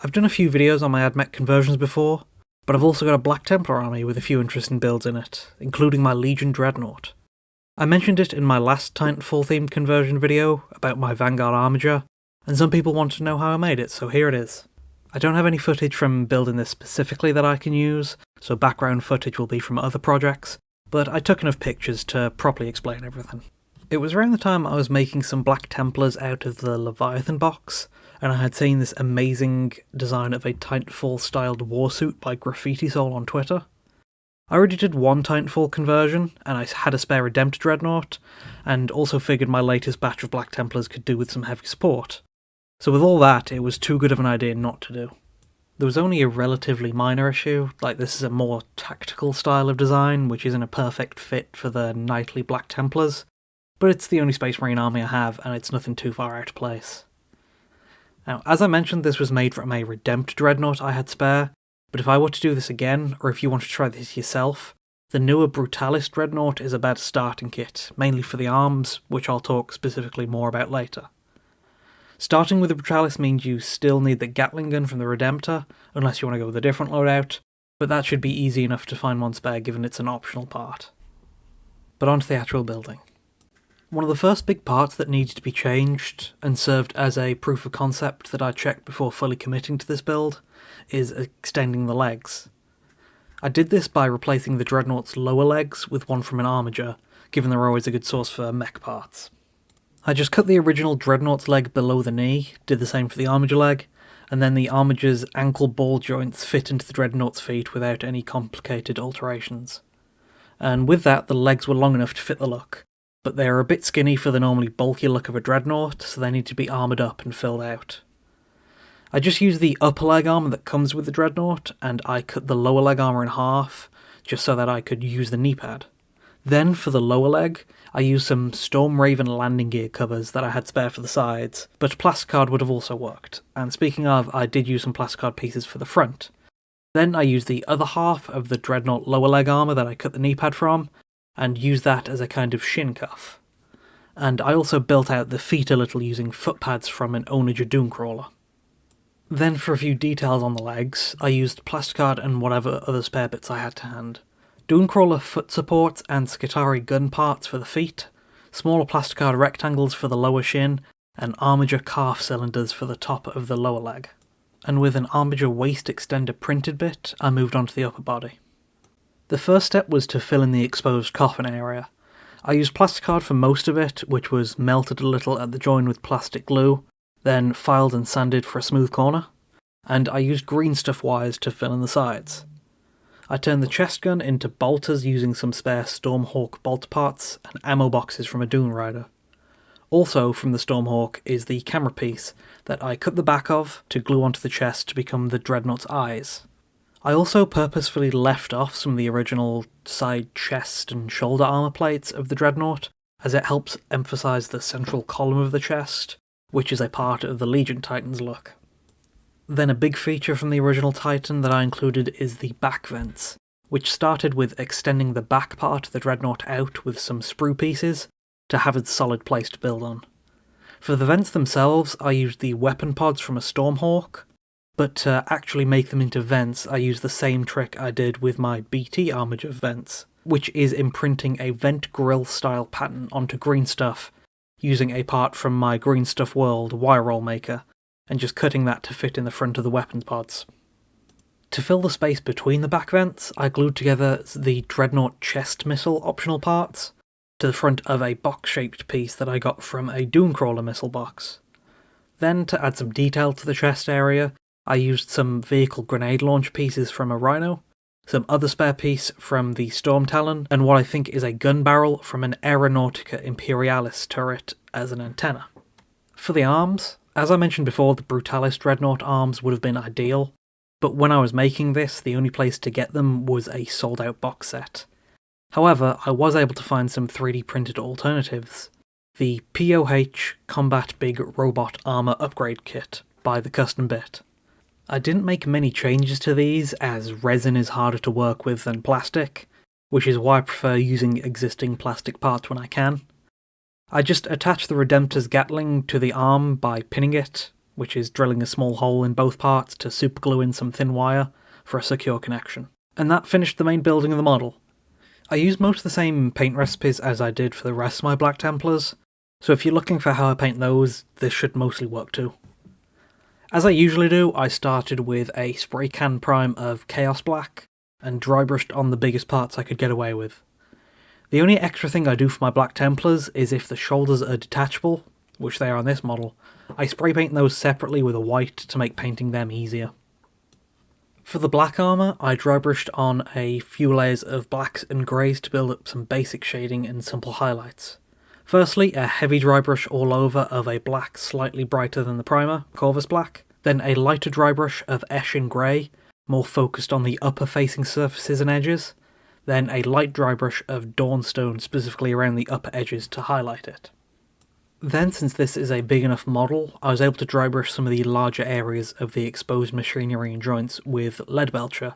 I've done a few videos on my AdMech conversions before, but I've also got a Black Templar army with a few interesting builds in it, including my Legion Dreadnought. I mentioned it in my last Titanfall themed conversion video about my Vanguard Armiger, and some people wanted to know how I made it, so here it is. I don't have any footage from building this specifically that I can use, so background footage will be from other projects, but I took enough pictures to properly explain everything. It was around the time I was making some Black Templars out of the Leviathan box, and I had seen this amazing design of a Titanfall-styled warsuit by Graffiti Soul on Twitter. I already did one Titanfall conversion, and I had a spare redemptor Dreadnought, and also figured my latest batch of Black Templars could do with some heavy support. So with all that, it was too good of an idea not to do. There was only a relatively minor issue, like this is a more tactical style of design, which isn't a perfect fit for the knightly Black Templars, but it's the only Space Marine army I have, and it's nothing too far out of place. Now, as I mentioned, this was made from a redemptor Dreadnought I had spare, but if I were to do this again, or if you want to try this yourself, the newer Brutalis Dreadnought is a better starting kit, mainly for the arms, which I'll talk specifically more about later. Starting with the Brutalis means you still need the Gatling gun from the Redemptor, unless you want to go with a different loadout, but that should be easy enough to find one spare given it's an optional part. But on to the actual building. One of the first big parts that needed to be changed, and served as a proof of concept that I checked before fully committing to this build, is extending the legs. I did this by replacing the Dreadnought's lower legs with one from an Armiger, given they're always a good source for mech parts. I just cut the original Dreadnought's leg below the knee, did the same for the Armiger leg, and then the Armiger's ankle ball joints fit into the Dreadnought's feet without any complicated alterations. And with that, the legs were long enough to fit the look, but they are a bit skinny for the normally bulky look of a Dreadnought, so they need to be armoured up and filled out. I just used the upper leg armour that comes with the Dreadnought, and I cut the lower leg armour in half, just so that I could use the knee pad. Then, for the lower leg, I used some Storm Raven landing gear covers that I had spare for the sides, but plasticard would have also worked, and speaking of, I did use some plasticard pieces for the front. Then I used the other half of the Dreadnought lower leg armour that I cut the knee pad from, and used that as a kind of shin cuff. And I also built out the feet a little using foot pads from an Onager Dooncrawler. Then for a few details on the legs, I used plasticard and whatever other spare bits I had to hand. Dooncrawler foot supports and Skitarii gun parts for the feet, smaller plasticard rectangles for the lower shin, and Armiger calf cylinders for the top of the lower leg. And with an Armiger waist extender printed bit, I moved on to the upper body. The first step was to fill in the exposed coffin area. I used plasticard for most of it, which was melted a little at the join with plastic glue, then filed and sanded for a smooth corner, and I used green stuff wires to fill in the sides. I turned the chest gun into bolters using some spare Stormhawk bolt parts and ammo boxes from a Dune Rider. Also from the Stormhawk is the camera piece that I cut the back of to glue onto the chest to become the Dreadnought's eyes. I also purposefully left off some of the original side chest and shoulder armour plates of the Dreadnought, as it helps emphasise the central column of the chest, which is a part of the Legion Titan's look. Then a big feature from the original Titan that I included is the back vents, which started with extending the back part of the Dreadnought out with some sprue pieces to have a solid place to build on. For the vents themselves, I used the weapon pods from a Stormhawk, but to actually make them into vents, I used the same trick I did with my BT Armiger vents, which is imprinting a vent grill style pattern onto green stuff, using a part from my Green Stuff World wire roll maker, and just cutting that to fit in the front of the weapons pods. To fill the space between the back vents, I glued together the Dreadnought chest missile optional parts to the front of a box-shaped piece that I got from a Dooncrawler missile box. Then, to add some detail to the chest area, I used some vehicle grenade launch pieces from a Rhino, some other spare piece from the Storm Talon, and what I think is a gun barrel from an Aeronautica Imperialis turret as an antenna. For the arms, as I mentioned before, the Brutalis Dreadnought arms would have been ideal, but when I was making this, the only place to get them was a sold-out box set. However, I was able to find some 3D printed alternatives. The POH Combat Big Robot Armour Upgrade Kit by the Custom Bit. I didn't make many changes to these, as resin is harder to work with than plastic, which is why I prefer using existing plastic parts when I can. I just attached the Redemptor's Gatling to the arm by pinning it, which is drilling a small hole in both parts to superglue in some thin wire for a secure connection. And that finished the main building of the model. I used most of the same paint recipes as I did for the rest of my Black Templars, so if you're looking for how I paint those, this should mostly work too. As I usually do, I started with a spray can prime of Chaos Black, and dry brushed on the biggest parts I could get away with. The only extra thing I do for my Black Templars is if the shoulders are detachable, which they are on this model, I spray paint those separately with a white to make painting them easier. For the black armour, I dry brushed on a few layers of blacks and greys to build up some basic shading and simple highlights. Firstly, a heavy dry brush all over of a black slightly brighter than the primer, Corvus Black, then a lighter dry brush of Eshin Grey, more focused on the upper facing surfaces and edges, then a light dry brush of Dawnstone specifically around the upper edges to highlight it. Then, since this is a big enough model, I was able to dry brush some of the larger areas of the exposed machinery and joints with Leadbelcher,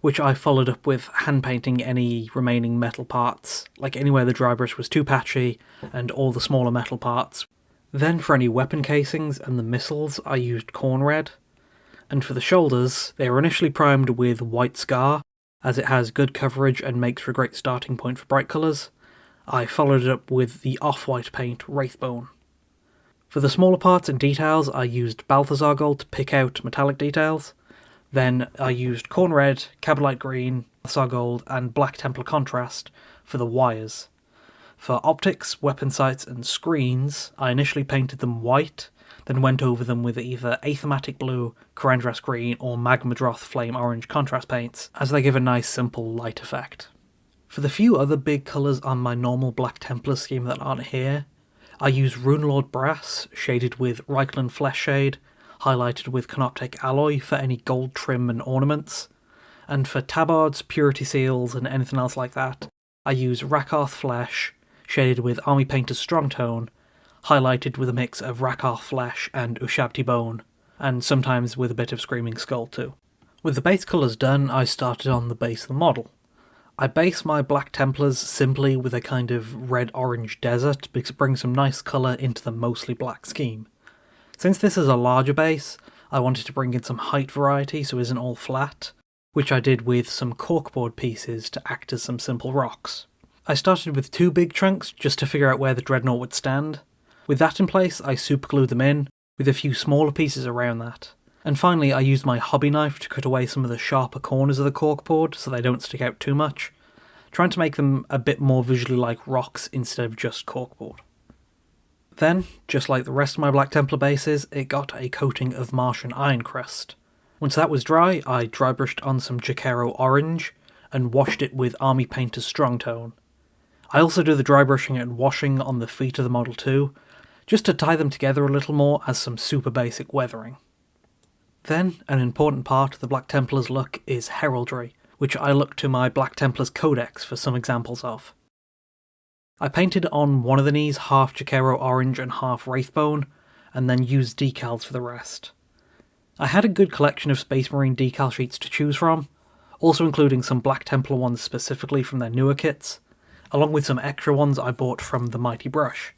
which I followed up with hand painting any remaining metal parts, like anywhere the dry brush was too patchy, and all the smaller metal parts. Then for any weapon casings and the missiles, I used Corn Red, and for the shoulders, they were initially primed with White Scar, as it has good coverage and makes for a great starting point for bright colours. I followed it up with the off-white paint Wraithbone. For the smaller parts and details, I used Balthazar Gold to pick out metallic details. Then I used Corn Red, Cabalite Green, Balthazar Gold, and Black Templar Contrast for the wires. For optics, weapon sights, and screens, I initially painted them white, then went over them with either Aethematic Blue, Corandras Green, or Magmadroth Flame Orange contrast paints, as they give a nice simple light effect. For the few other big colours on my normal Black Templar scheme that aren't here, I use Runelord Brass, shaded with Reichland Flesh Shade, highlighted with Canoptek Alloy for any gold trim and ornaments, and for tabards, purity seals, and anything else like that, I use Rakarth Flesh, shaded with Army Painter's Strong Tone, highlighted with a mix of Rakarth Flesh and Ushabti Bone, and sometimes with a bit of Screaming Skull too. With the base colours done, I started on the base of the model. I base my Black Templars simply with a kind of red-orange desert because it brings some nice colour into the mostly black scheme. Since this is a larger base, I wanted to bring in some height variety so it isn't all flat, which I did with some corkboard pieces to act as some simple rocks. I started with 2 big chunks just to figure out where the Dreadnought would stand. With that in place, I superglued them in, with a few smaller pieces around that. And finally, I used my hobby knife to cut away some of the sharper corners of the corkboard so they don't stick out too much, trying to make them a bit more visually like rocks instead of just corkboard. Then, just like the rest of my Black Templar bases, it got a coating of Martian Iron Crust. Once that was dry, I dry brushed on some Jakero Orange and washed it with Army Painter's Strong Tone. I also do the dry brushing and washing on the feet of the model too, just to tie them together a little more as some super basic weathering. Then, an important part of the Black Templars look is heraldry, which I look to my Black Templars Codex for some examples of. I painted on one of the knees half Jakero Orange and half Wraithbone, and then used decals for the rest. I had a good collection of Space Marine decal sheets to choose from, also including some Black Templar ones specifically from their newer kits, along with some extra ones I bought from the Mighty Brush.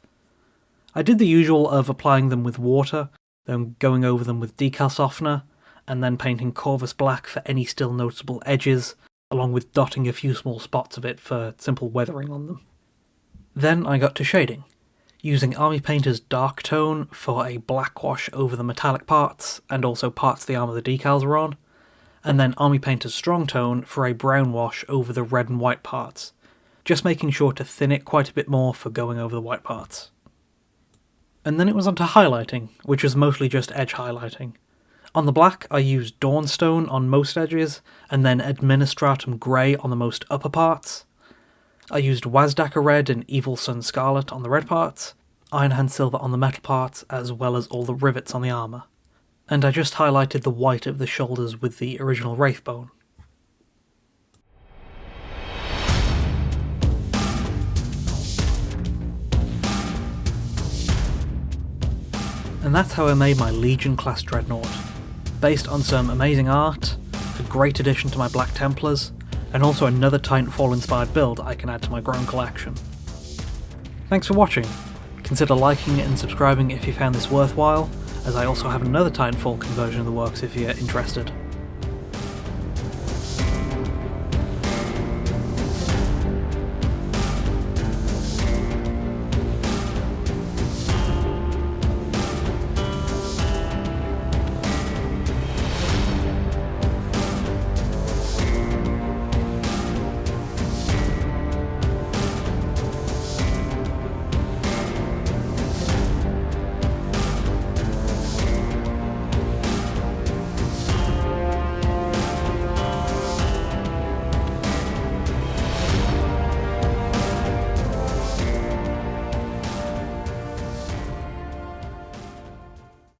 I did the usual of applying them with water, then going over them with decal softener, and then painting Corvus Black for any still noticeable edges, along with dotting a few small spots of it for simple weathering on them. Then I got to shading, using Army Painter's Dark Tone for a black wash over the metallic parts, and also parts of the armour the decals were on, and then Army Painter's Strong Tone for a brown wash over the red and white parts, just making sure to thin it quite a bit more for going over the white parts. And then it was on to highlighting, which was mostly just edge highlighting. On the black, I used Dawnstone on most edges, and then Administratum Grey on the most upper parts. I used Wazdaka Red and Evil Sun Scarlet on the red parts, Ironhand Silver on the metal parts, as well as all the rivets on the armour. And I just highlighted the white of the shoulders with the original Wraithbone. And that's how I made my Legion class Dreadnought, based on some amazing art, a great addition to my Black Templars, and also another Titanfall inspired build I can add to my growing collection. Thanks for watching, consider liking and subscribing if you found this worthwhile, as I also have another Titanfall conversion in the works if you're interested.